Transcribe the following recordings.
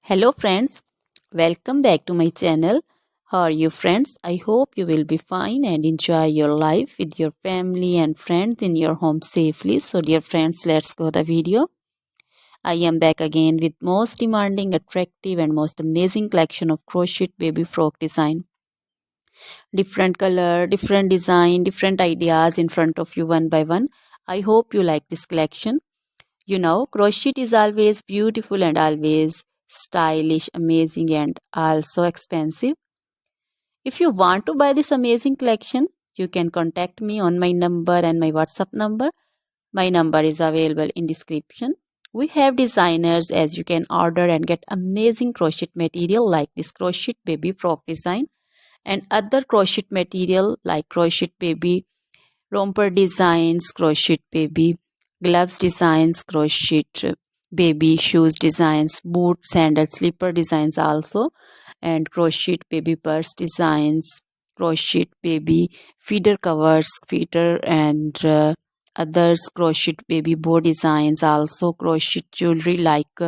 Hello friends, welcome back to my channel. How are you friends? I hope you will be fine and enjoy your life with your family and friends in your home safely. So dear friends, let's go the video. I am back again with most demanding, attractive and most amazing collection of crochet baby frock design. Different color, different design, different ideas in front of you one by one. I hope you like this collection. You know, crochet is always beautiful and always stylish, amazing, and also expensive. If you want to buy this amazing collection, you can contact me on my number and my WhatsApp number. My number is available in description. We have designers as you can order and get amazing crochet material like this crochet baby frock design and other crochet material like crochet baby romper designs, crochet baby gloves designs, crochet baby shoes designs, boot, sandal, slipper designs also, and crochet baby purse designs, crochet baby feeder covers, feeder and others, crochet baby bow designs also, crochet jewelry like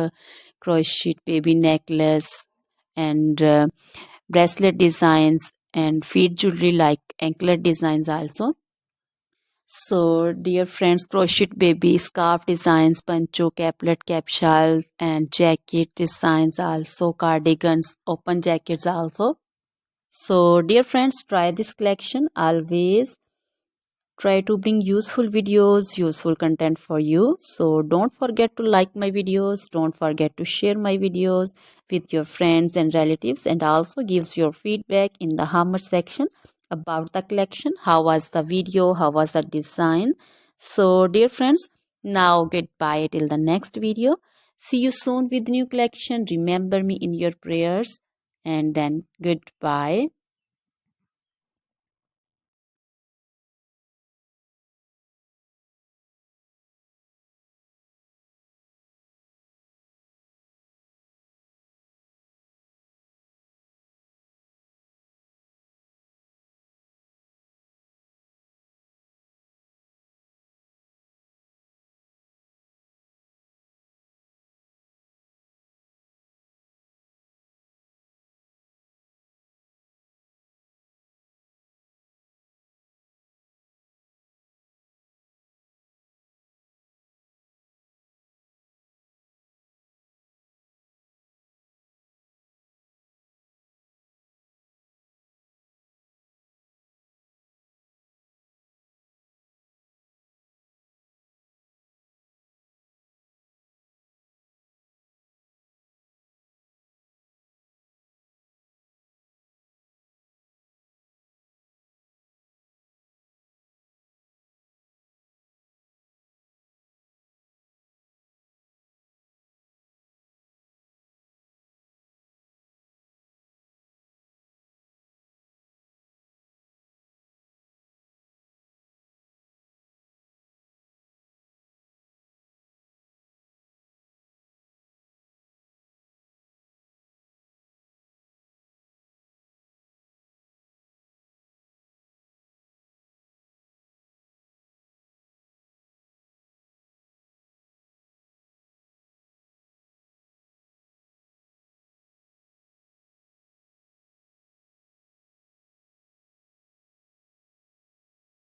crochet baby necklace and bracelet designs and feet jewelry like anklet designs also. So, dear friends, crochet baby scarf designs, pancho, caplet, capsule, and jacket designs also, cardigans, open jackets also. So, dear friends, try this collection. Always try to bring useful videos, useful content for you. So, don't forget to like my videos. Don't forget to share my videos with your friends and relatives, and also gives your feedback in the comment section about the collection. How was the video? How was the design? So, dear friends, now goodbye till the next video. See you soon with new collection. Remember me in your prayers, and then goodbye.